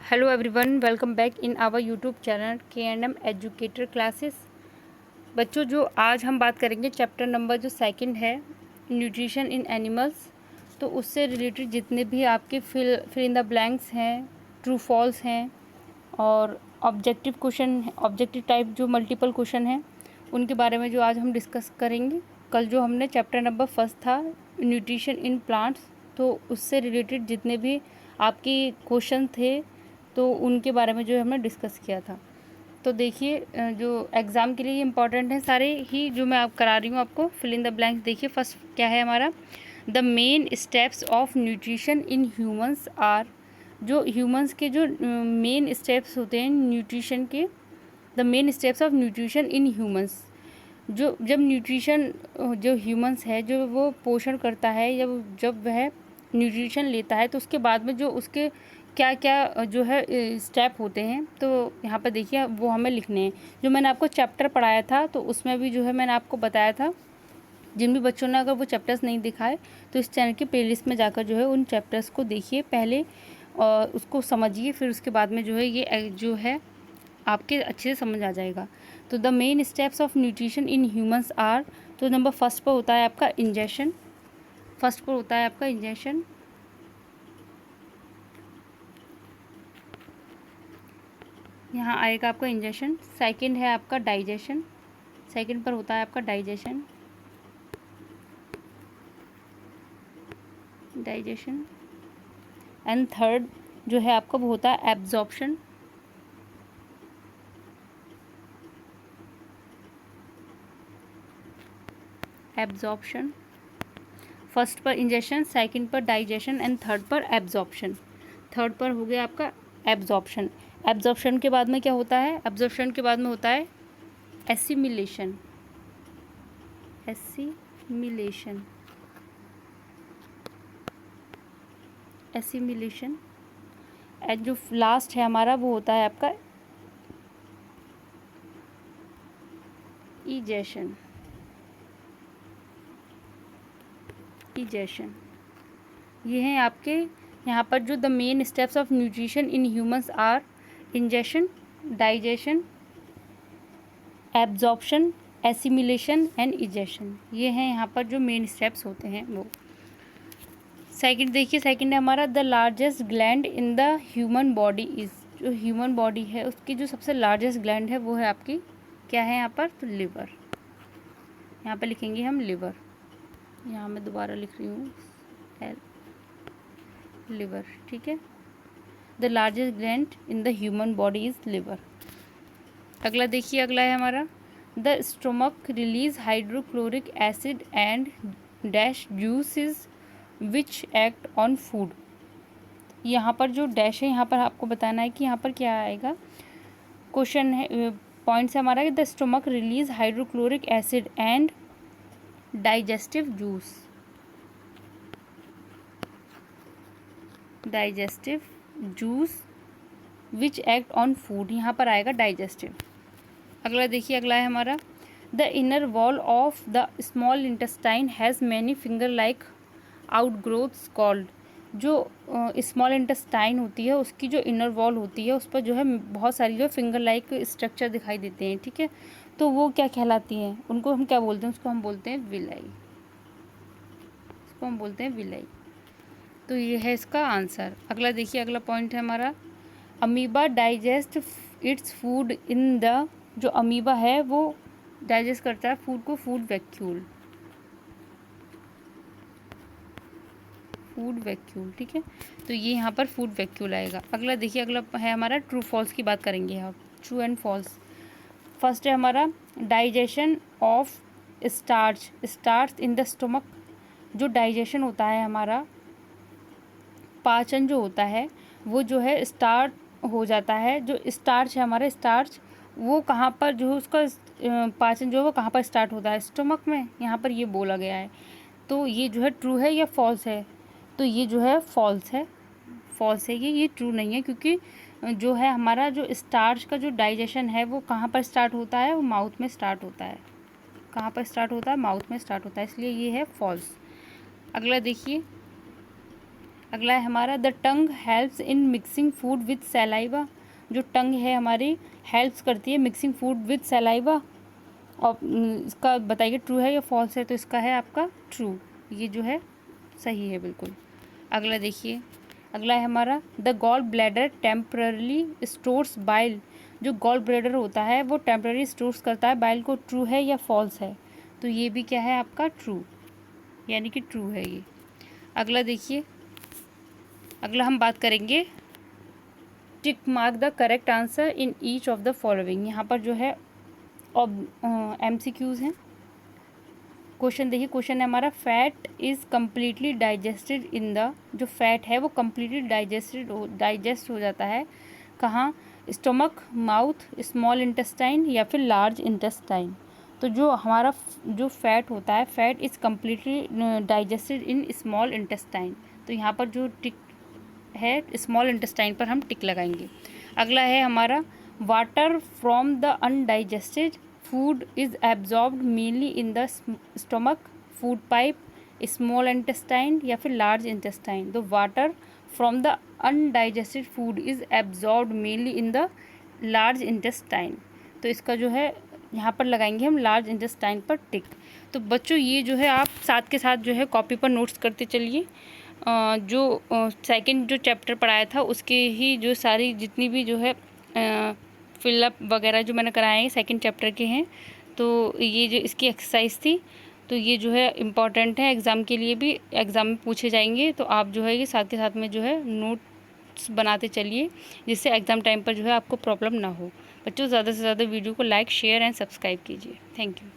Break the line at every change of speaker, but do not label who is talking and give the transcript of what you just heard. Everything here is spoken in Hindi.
Hello everyone, welcome back in our YouTube channel K&M Educator Classes। बच्चों जो आज हम बात करेंगे चैप्टर नंबर जो सेकंड है न्यूट्रिशन इन एनिमल्स, तो उससे रिलेटेड जितने भी आपके फिल इन द ब्लैंक्स हैं, ट्रू फॉल्स हैं और ऑब्जेक्टिव क्वेश्चन, ऑब्जेक्टिव टाइप जो मल्टीपल क्वेश्चन हैं उनके बारे में जो आज हम डिस्कस करेंगे। कल जो हमने चैप्टर नंबर फर्स्ट था न्यूट्रिशन इन प्लांट्स, तो उससे रिलेटेड जितने भी आपके क्वेश्चन थे तो उनके बारे में जो हमने डिस्कस किया था। तो देखिए जो एग्ज़ाम के लिए इम्पॉर्टेंट है सारे ही जो मैं आप करा रही हूँ आपको फिल इन द ब्लैंक्स। देखिए फर्स्ट क्या है हमारा, the main steps of nutrition in humans are. जो ह्यूमंस के जो मेन स्टेप्स होते हैं न्यूट्रिशन के, the main steps of nutrition in humans. जो जब न्यूट्रिशन जो ह्यूमंस है जो वो पोषण करता है, जब वह न्यूट्रिशन लेता है तो उसके बाद में जो उसके क्या क्या जो है स्टेप होते हैं, तो यहाँ पर देखिए वो हमें लिखने हैं। जो मैंने आपको चैप्टर पढ़ाया था तो उसमें भी जो है मैंने आपको बताया था। जिन भी बच्चों ने अगर वो चैप्टर्स नहीं दिखाए तो इस चैनल के प्लेलिस्ट में जाकर जो है उन चैप्टर्स को देखिए पहले और उसको समझिए, फिर उसके बाद में जो है ये जो है आपके अच्छे से समझ आ जाएगा। तो the main steps of nutrition in humans are, तो नंबर फर्स्ट पर होता है आपका इंजेक्शन। फर्स्ट पर होता है आपका इंजेक्शन। यहाँ आएगा आपका इंजेक्शन। सेकंड है आपका डाइजेशन। सेकंड पर होता है आपका डाइजेशन। डाइजेशन एंड थर्ड जो है आपका वो होता है एब्जॉर्प्शन। एब्जॉर्प्शन, फर्स्ट पर इंजेक्शन, सेकंड पर डाइजेशन एंड थर्ड पर एब्जॉर्प्शन। थर्ड पर हो गया आपका एब्जॉर्प्शन। एब्जॉर्प्शन के बाद में क्या होता है, एब्जॉर्प्शन के बाद में होता है एसिमिलेशन। एसिमिलेशन, एसिमिलेशन एंड जो लास्ट है हमारा वो होता है आपका इजेशन। इजेशन, ये हैं आपके यहाँ पर जो the main steps of nutrition in humans are ingestion, digestion, absorption, assimilation and egestion. ये हैं यहाँ पर जो मेन स्टेप्स होते हैं वो। सेकंड देखिए, सेकंड है हमारा the largest gland in the human body is. जो ह्यूमन बॉडी है उसकी जो सबसे लार्जेस्ट ग्लैंड है वो है आपकी क्या है यहाँ पर, तो लिवर। यहाँ पर लिखेंगे हम लिवर। यहाँ मैं दोबारा लिख रही हूँ लिवर, ठीक है। The largest gland in the human body is liver. अगला देखिए, अगला है हमारा the stomach release hydrochloric acid and dash juices which act on food. यहाँ पर जो डैश है यहाँ पर आपको बताना है कि यहाँ पर क्या आएगा। क्वेश्चन है, पॉइंट्स है हमारा the stomach release hydrochloric acid and digestive juice. Digestive juice which act on food, यहाँ पर आएगा डाइजेस्टिव। अगला देखिए, अगला है हमारा the inner wall of the small intestine has many finger like outgrowths called. जो स्मॉल इंटेस्टाइन होती है उसकी जो इनर वॉल होती है उस पर जो है बहुत सारी जो फिंगर लाइक स्ट्रक्चर दिखाई देते हैं, ठीक है। तो वो क्या कहलाती हैं, उनको हम क्या बोलते हैं, उसको हम बोलते हैं विलाई। उसको हम बोलते हैं विलाई। तो ये है इसका आंसर। अगला देखिए, अगला पॉइंट है हमारा amoeba digest its food in the. जो अमीबा है वो डाइजेस्ट करता है फूड को फूड वैक्यूल। फूड वैक्यूल, ठीक है। तो ये यहाँ पर फूड वैक्यूल आएगा। अगला देखिए, अगला है हमारा ट्रू फॉल्स की बात करेंगे हम, ट्रू एंड फॉल्स। फर्स्ट है हमारा digestion of starch. Starch in the stomach. जो डाइजेशन होता है हमारा, पाचन जो होता है वो जो है स्टार्ट हो जाता है। जो स्टार्च है हमारा, स्टार्च वो कहाँ पर जो है उसका पाचन जो है वो कहाँ पर स्टार्ट होता है, स्टोमक में। यहाँ पर ये बोला गया है। तो ये जो है ट्रू है या फॉल्स है, तो ये जो है फॉल्स है। फॉल्स है ये ट्रू नहीं है, क्योंकि जो है हमारा जो स्टार्च का जो डाइजेशन है वो कहाँ पर स्टार्ट होता है, वो माउथ में स्टार्ट होता है। कहाँ पर स्टार्ट होता है, माउथ में स्टार्ट होता है, इसलिए ये है फॉल्स। अगला देखिए, अगला है हमारा the tongue helps in mixing food with saliva. जो टंग है हमारी हेल्प्स करती है मिक्सिंग फूड विद सलाइवा। और इसका बताइए ट्रू है या फॉल्स है। तो इसका है आपका ट्रू, ये जो है सही है बिल्कुल। अगला देखिए, अगला है हमारा the gall bladder temporarily stores bile. जो गॉल ब्लैडर होता है वो टेम्पररी स्टोर्स करता है बाइल को। ट्रू है या फॉल्स है। तो ये भी क्या है आपका ट्रू, यानी कि ट्रू है ये। अगला देखिए, अगला हम बात करेंगे tick mark the correct answer in each of the following. यहाँ पर जो है MCQs हैं। क्वेश्चन देखिए, क्वेश्चन है हमारा fat is completely digested in the. जो फैट है वो कम्प्लीटली डाइजेस्ट हो जाता है कहाँ, स्टमक, माउथ, स्मॉल इंटेस्टाइन या फिर लार्ज इंटेस्टाइन। तो जो हमारा जो फैट होता है, fat is completely digested in small intestine. तो यहाँ पर जो टिक है स्मॉल इंटेस्टाइन पर हम टिक लगाएंगे। अगला है हमारा water from the undigested food is absorbed mainly in the stomach, food pipe, small intestine या फिर लार्ज इंटेस्टाइन। तो water from the undigested food is absorbed mainly in the large intestine. तो इसका जो है यहाँ पर लगाएंगे हम लार्ज इंटेस्टाइन पर टिक। तो बच्चों ये जो है आप साथ के साथ जो है कॉपी पर नोट्स करते चलिए। जो सेकंड जो चैप्टर पढ़ाया था उसके ही जो सारी जितनी भी जो है फिलअप वगैरह जो मैंने कराए हैं सेकंड चैप्टर के हैं। तो ये जो इसकी एक्सरसाइज थी, तो ये जो है इम्पॉर्टेंट है एग्ज़ाम के लिए भी, एग्ज़ाम में पूछे जाएंगे। तो आप जो है ये साथ के साथ में जो है नोट्स बनाते चलिए, जिससे एग्ज़ाम टाइम पर जो है आपको प्रॉब्लम ना हो। बच्चों ज़्यादा से ज़्यादा वीडियो को लाइक, शेयर एंड सब्सक्राइब कीजिए। Thank you.